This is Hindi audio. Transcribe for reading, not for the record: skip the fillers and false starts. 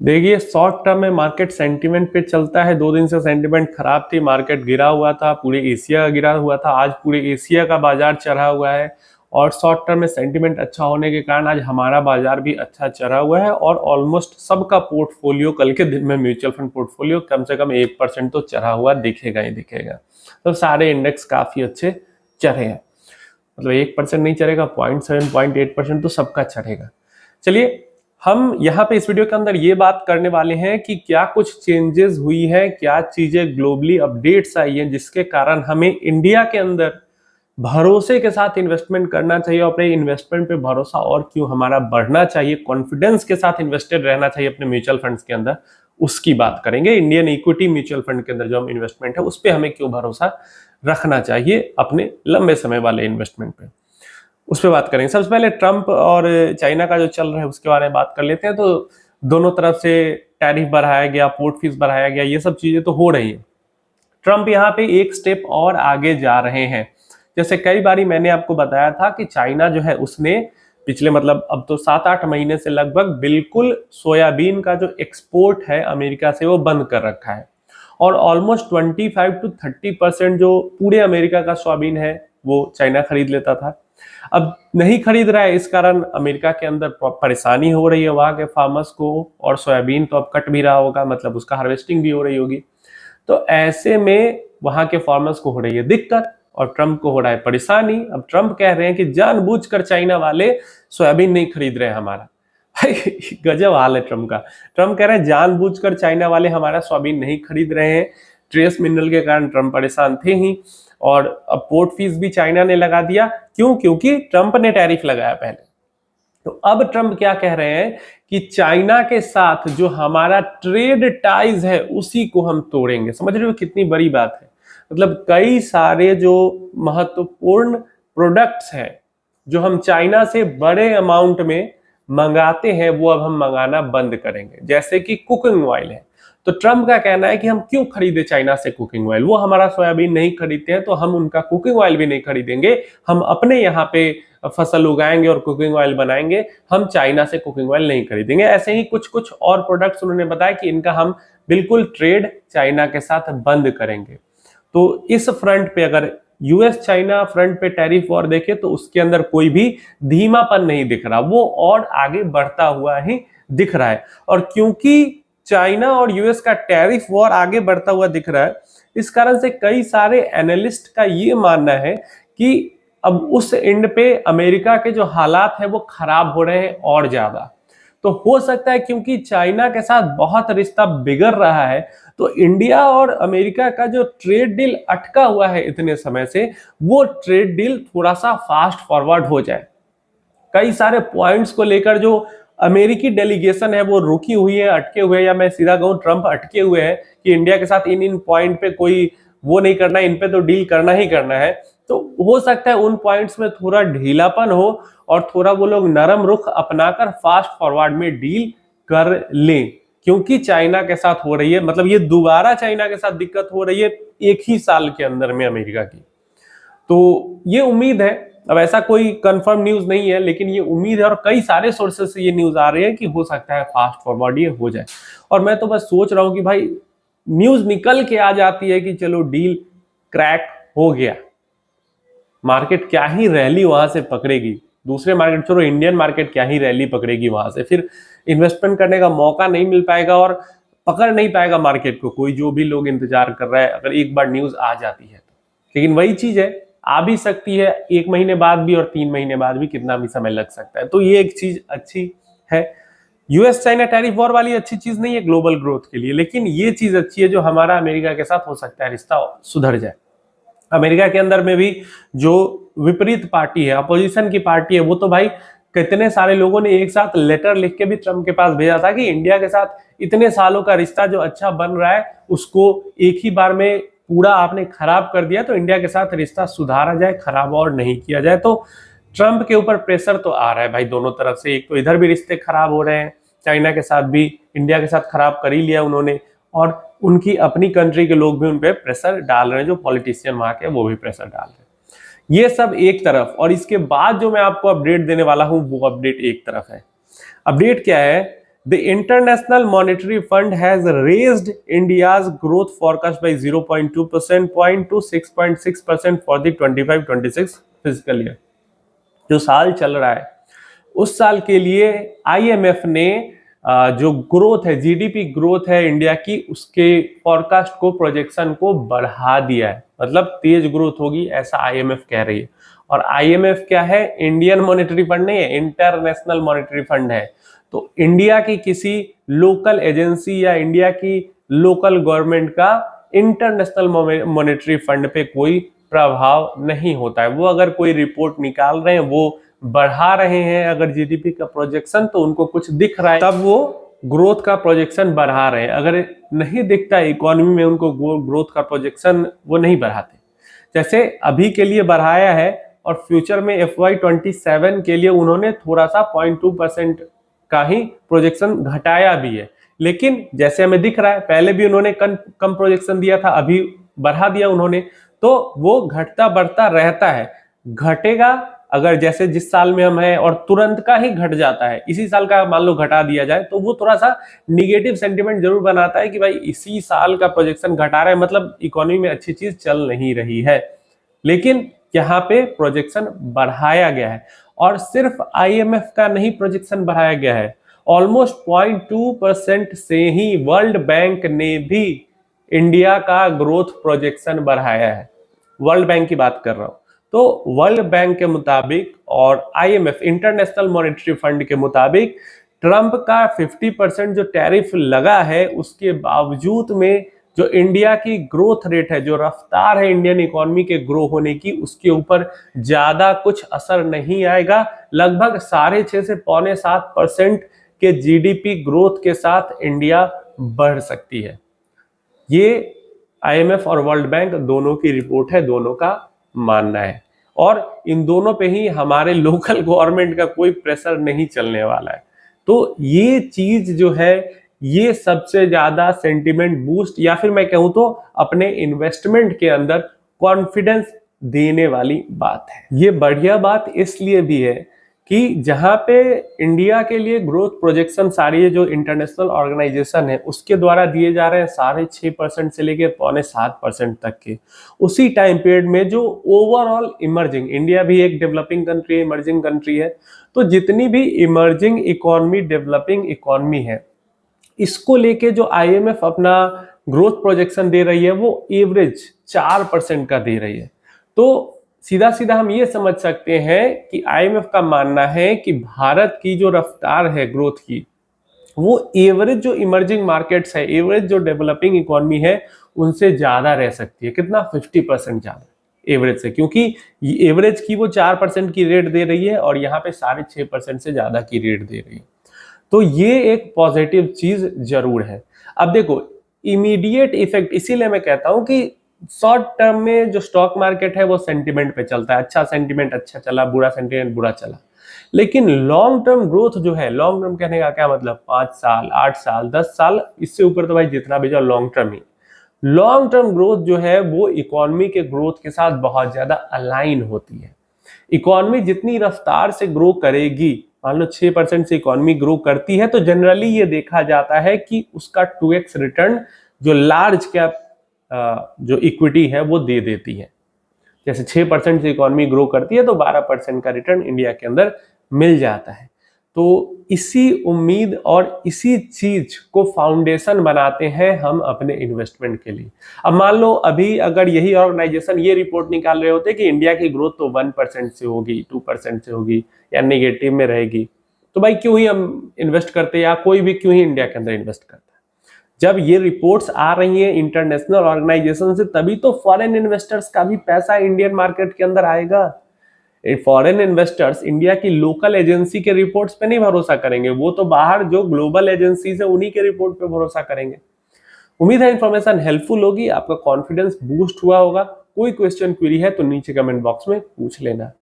देखिए, शॉर्ट टर्म में मार्केट सेंटीमेंट पे चलता है। 2 दिन से सेंटीमेंट खराब थी, मार्केट गिरा हुआ था, पूरे एशिया का गिरा हुआ था। आज पूरे एशिया का बाजार चढ़ा हुआ है और शॉर्ट टर्म में सेंटीमेंट अच्छा होने के कारण आज हमारा बाजार भी अच्छा चढ़ा हुआ है और ऑलमोस्ट सबका पोर्टफोलियो कल के दिन में म्यूचुअल फंड पोर्टफोलियो कम से कम 1% तो चढ़ा हुआ दिखेगा ही दिखेगा। तो सारे इंडेक्स काफी अच्छे चढ़े हैं, मतलब 1% नहीं चढ़ेगा, 0.7 0.8% तो सबका चढ़ेगा। चलिए, हम यहाँ पे इस वीडियो के अंदर ये बात करने वाले हैं कि क्या कुछ चेंजेस हुई है, क्या चीजें ग्लोबली अपडेट्स आई हैं जिसके कारण हमें इंडिया के अंदर भरोसे के साथ इन्वेस्टमेंट करना चाहिए, अपने इन्वेस्टमेंट पे भरोसा और क्यों हमारा बढ़ना चाहिए, कॉन्फिडेंस के साथ इन्वेस्टेड रहना चाहिए अपने म्यूचुअल फंड्स के अंदर, उसकी बात करेंगे। इंडियन इक्विटी म्यूचुअल फंड के अंदर जो हम इन्वेस्टमेंट है उस पर हमें क्यों भरोसा रखना चाहिए अपने लंबे समय वाले इन्वेस्टमेंट पे, उस पर बात करेंगे। सबसे पहले ट्रंप और चाइना का जो चल रहा है उसके बारे में बात कर लेते हैं। तो दोनों तरफ से टैरिफ बढ़ाया गया, पोर्ट फीस बढ़ाया गया, ये सब चीजें तो हो रही है। ट्रंप यहाँ पे एक स्टेप और आगे जा रहे हैं। जैसे कई बारी मैंने आपको बताया था कि चाइना जो है उसने पिछले मतलब अब तो 7-8 महीने से लगभग बिल्कुल सोयाबीन का जो एक्सपोर्ट है अमेरिका से वो बंद कर रखा है और ऑलमोस्ट 25 to 30% जो पूरे अमेरिका का सोयाबीन है वो चाइना खरीद लेता था। अब नहीं खरीद रहा है, इस कारण अमेरिका के अंदर परेशानी हो रही है वहां के फार्मर्स को, और सोयाबीन तो अब कट भी रहा होगा, मतलब उसका हार्वेस्टिंग भी हो रही होगी। तो ऐसे में वहां के फार्मर्स को हो रही है दिक्कत और ट्रंप को हो रहा है परेशानी। अब ट्रंप कह रहे हैं कि जानबूझकर चाइना वाले सोयाबीन नहीं खरीद रहे हैं हमारा। भाई गजब हाल है ट्रंप का। ट्रंप कह रहे हैं जानबूझकर चाइना वाले हमारा सोयाबीन नहीं खरीद रहे हैं। ट्रेस मिनरल के कारण ट्रंप परेशान थे ही, और अब पोर्ट फीस भी चाइना ने लगा दिया। क्यों? क्योंकि ट्रंप ने टैरिफ लगाया पहले। तो अब ट्रंप क्या कह रहे हैं कि चाइना के साथ जो हमारा ट्रेड टाइज है उसी को हम तोड़ेंगे। समझ रहे हो कितनी बड़ी बात है? मतलब कई सारे जो महत्वपूर्ण प्रोडक्ट्स हैं जो हम चाइना से बड़े अमाउंट में मंगाते हैं वो अब हम मंगाना बंद करेंगे। जैसे कि कुकिंग ऑयल है, तो ट्रंप का कहना है कि हम क्यों खरीदे चाइना से कुकिंग ऑयल, वो हमारा सोयाबीन नहीं खरीदते हैं तो हम उनका कुकिंग ऑयल भी नहीं खरीदेंगे। हम अपने यहाँ पे फसल उगाएंगे और कुकिंग ऑयल बनाएंगे, हम चाइना से कुकिंग ऑयल नहीं खरीदेंगे। ऐसे ही कुछ कुछ और प्रोडक्ट्स उन्होंने बताया कि इनका हम बिल्कुल ट्रेड चाइना के साथ बंद करेंगे। तो इस फ्रंट पे अगर यूएस चाइना फ्रंट पे टैरिफ वॉर देखे तो उसके अंदर कोई भी धीमापन नहीं दिख रहा, वो और आगे बढ़ता हुआ ही दिख रहा है। और क्योंकि चाइना और यूएस का टैरिफ वॉर आगे बढ़ता हुआ दिख रहा है, इस कारण से कई सारे एनालिस्ट का ये मानना है कि अब उस एंड पे अमेरिका के जो हालात है वो खराब हो रहे हैं और ज्यादा। तो हो सकता है क्योंकि चाइना के साथ बहुत रिश्ता बिगड़ रहा है, तो इंडिया और अमेरिका का जो ट्रेड डील अटका हुआ है इतने समय से, वो ट्रेड डील थोड़ा सा फास्ट फॉरवर्ड हो जाए। कई सारे पॉइंट्स को लेकर जो अमेरिकी डेलीगेशन है वो रुकी हुई है, अटके हुए हैं, या मैं सीधा कहूं ट्रंप अटके हुए हैं कि इंडिया के साथ इन पॉइंट पे कोई वो नहीं करना, इन पे तो डील करना ही करना है। तो हो सकता है उन पॉइंट्स में थोड़ा ढीलापन हो और थोड़ा वो लोग नरम रुख अपनाकर फास्ट फॉरवर्ड में डील कर लें, क्योंकि चाइना के साथ हो रही है, मतलब ये दोबारा चाइना के साथ दिक्कत हो रही है एक ही साल के अंदर में अमेरिका की। तो ये उम्मीद है, अब ऐसा कोई कंफर्म न्यूज नहीं है लेकिन ये उम्मीद है और कई सारे सोर्सेज से ये न्यूज आ रही है कि हो सकता है फास्ट फॉरवर्ड ये हो जाए। और मैं तो बस सोच रहा हूं कि भाई न्यूज निकल के आ जाती है कि चलो डील क्रैक हो गया, मार्केट क्या ही रैली वहां से पकड़ेगी, दूसरे मार्केट छोड़ो, इंडियन मार्केट क्या ही रैली पकड़ेगी वहां से, फिर इन्वेस्टमेंट करने का मौका नहीं मिल पाएगा और पकड़ नहीं पाएगा मार्केट को कोई, जो भी लोग इंतजार कर रहा है अगर एक बार न्यूज आ जाती है तो। लेकिन वही चीज है, आ भी सकती है 1 महीने बाद भी और 3 महीने बाद भी, कितना भी समय लग सकता है। तो ये एक चीज अच्छी है। यूएस चाइना टैरिफ वॉर वाली अच्छी चीज नहीं है ग्लोबल ग्रोथ के लिए, लेकिन ये चीज अच्छी है जो हमारा अमेरिका के साथ हो सकता है रिश्ता सुधर जाए। अमेरिका के अंदर में भी जो विपरीत पार्टी है, अपोजिशन की पार्टी है, वो तो भाई कितने सारे लोगों ने एक साथ लेटर लिख के भी ट्रंप के पास भेजा था कि इंडिया के साथ इतने सालों का रिश्ता जो अच्छा बन रहा है उसको एक ही बार में पूरा आपने खराब कर दिया, तो इंडिया के साथ रिश्ता सुधारा जाए, खराब और नहीं किया जाए। तो ट्रंप के ऊपर प्रेशर तो आ रहा है भाई दोनों तरफ से। एक तो इधर भी रिश्ते खराब हो रहे हैं, चाइना के साथ भी, इंडिया के साथ खराब कर ही लिया उन्होंने, और उनकी अपनी कंट्री के लोग भी उन पे प्रेशर डाल रहे हैं, जो पॉलिटिशियन वहां के वो भी प्रेशर डाल रहे हैं। ये सब एक तरफ, और इसके बाद जो मैं आपको अपडेट देने वाला हूं वो अपडेट एक तरफ है। अपडेट क्या है? The International Monetary Fund has raised India's growth forecast by 0.2% point to 6.6% for the 25-26 fiscal year. जो साल चल रहा है उस साल के लिए आईएमएफ ने जो ग्रोथ है, जीडीपी ग्रोथ है इंडिया की, उसके फोरकास्ट को, प्रोजेक्शन को बढ़ा दिया है। मतलब तेज ग्रोथ होगी ऐसा आईएमएफ कह रही है। और आईएमएफ क्या है? इंडियन मॉनेटरी फंड नहीं है, इंटरनेशनल मॉनेटरी फंड है। तो इंडिया की किसी लोकल एजेंसी या इंडिया की लोकल गवर्नमेंट का इंटरनेशनल मॉनेटरी फंड पे कोई प्रभाव नहीं होता है। वो अगर कोई रिपोर्ट निकाल रहे हैं, वो बढ़ा रहे हैं अगर जीडीपी का प्रोजेक्शन, तो उनको कुछ दिख रहा है तब वो ग्रोथ का प्रोजेक्शन बढ़ा रहे हैं। अगर नहीं दिखता है इकोनॉमी में उनको ग्रोथ का प्रोजेक्शन, वो नहीं बढ़ाते। जैसे अभी के लिए बढ़ाया है और फ्यूचर में FY27 के लिए उन्होंने थोड़ा सा 0.2% का ही प्रोजेक्शन घटाया भी है। लेकिन जैसे हमें दिख रहा है, पहले भी उन्होंने कम प्रोजेक्शन दिया था, अभी बढ़ा दिया उन्होंने, तो वो घटता बढ़ता रहता है। घटेगा अगर जैसे जिस साल में हम हैं और तुरंत का ही घट जाता है, इसी साल का मान लो घटा दिया जाए, तो वो थोड़ा सा निगेटिव सेंटिमेंट जरूर बनाता है कि भाई इसी साल का प्रोजेक्शन घटा रहा है, मतलब इकोनॉमी में अच्छी चीज चल नहीं रही है। लेकिन यहाँ पे प्रोजेक्शन बढ़ाया गया है और सिर्फ आईएमएफ का नहीं प्रोजेक्शन बढ़ाया गया है, ऑलमोस्ट 0.2% से ही वर्ल्ड बैंक ने भी इंडिया का ग्रोथ प्रोजेक्शन बढ़ाया है। वर्ल्ड बैंक की बात कर रहा हूं। तो वर्ल्ड बैंक के मुताबिक और आईएमएफ, इंटरनेशनल मॉनेटरी फंड के मुताबिक, ट्रंप का 50% जो टैरिफ लगा है, उसके बावजूद में जो इंडिया की ग्रोथ रेट है, जो रफ्तार है इंडियन इकोनॉमी के ग्रो होने की, उसके ऊपर ज्यादा कुछ असर नहीं आएगा। लगभग 6.5 से 6.25% के जीडीपी ग्रोथ के साथ इंडिया बढ़ सकती है। ये आईएमएफ और वर्ल्ड बैंक दोनों की रिपोर्ट है, दोनों का मानना है। और इन दोनों पे ही हमारे लोकल गवर्नमेंट का कोई प्रेशर नहीं चलने वाला है। तो ये चीज जो है, ये सबसे ज्यादा सेंटिमेंट बूस्ट, या फिर मैं कहूं तो अपने इन्वेस्टमेंट के अंदर कॉन्फिडेंस देने वाली बात है। ये बढ़िया बात इसलिए भी है कि जहां पे इंडिया के लिए ग्रोथ प्रोजेक्शन सारी जो इंटरनेशनल ऑर्गेनाइजेशन है उसके द्वारा दिए जा रहे हैं 6.5% से लेकर 0.7% तक के, उसी टाइम पीरियड में जो ओवरऑल इमर्जिंग, इंडिया भी एक डेवलपिंग कंट्री है, इमर्जिंग कंट्री है, तो जितनी भी इमर्जिंग इकोनॉमी, डेवलपिंग इकोनॉमी है, इसको लेके जो आईएमएफ अपना ग्रोथ प्रोजेक्शन दे रही है वो एवरेज 4% का दे रही है। तो सीधा सीधा हम ये समझ सकते हैं कि आईएमएफ का मानना है कि भारत की जो रफ्तार है ग्रोथ की, वो एवरेज जो इमर्जिंग मार्केट्स है, एवरेज जो डेवलपिंग इकोनॉमी है, उनसे ज्यादा रह सकती है। कितना? 50% ज्यादा एवरेज से, क्योंकि एवरेज की वो 4% की रेट दे रही है और यहाँ पे 6.5% से ज्यादा की रेट दे रही है। तो ये एक पॉजिटिव चीज जरूर है। अब देखो, इमीडिएट इफेक्ट, इसीलिए मैं कहता हूं कि शॉर्ट टर्म में जो स्टॉक मार्केट है वो सेंटिमेंट पे चलता है। अच्छा सेंटिमेंट अच्छा चला, बुरा सेंटिमेंट बुरा चला। लेकिन लॉन्ग टर्म ग्रोथ जो है, लॉन्ग टर्म कहने का क्या मतलब? 5 साल, 8 साल, 10 साल, इससे ऊपर तो भाई जितना भी जाओ लॉन्ग टर्म ही। लॉन्ग टर्म ग्रोथ जो है वो इकोनॉमी के ग्रोथ के साथ बहुत ज्यादा अलाइन होती है। इकोनॉमी जितनी रफ्तार से ग्रो करेगी, मान लो 6% से इकोनॉमी ग्रो करती है, तो जनरली ये देखा जाता है कि उसका 2x रिटर्न जो लार्ज कैप जो इक्विटी है वो दे देती है। जैसे 6% से इकोनॉमी ग्रो करती है तो 12% का रिटर्न इंडिया के अंदर मिल जाता है। तो इसी उम्मीद और इसी चीज को फाउंडेशन बनाते हैं हम अपने इन्वेस्टमेंट के लिए। अब मान लो अभी अगर यही ऑर्गेनाइजेशन ये रिपोर्ट निकाल रहे होते कि इंडिया की ग्रोथ तो 1% से होगी, 2% से होगी या नेगेटिव में रहेगी, तो भाई क्यों ही हम इन्वेस्ट करते, या कोई भी क्यों ही इंडिया के अंदर इन्वेस्ट करता है? जब ये रिपोर्ट्स आ रही हैं इंटरनेशनल ऑर्गेनाइजेशन से, तभी तो फॉरेन इन्वेस्टर्स का भी पैसा इंडियन मार्केट के अंदर आएगा। फॉरेन इन्वेस्टर्स इंडिया की लोकल एजेंसी के रिपोर्ट्स पे नहीं भरोसा करेंगे, वो तो बाहर जो ग्लोबल एजेंसीज है उन्हीं के रिपोर्ट पे भरोसा करेंगे। उम्मीद है इन्फॉर्मेशन हेल्पफुल होगी, आपका कॉन्फिडेंस बूस्ट हुआ होगा। कोई क्वेश्चन क्वेरी है तो नीचे कमेंट बॉक्स में पूछ लेना।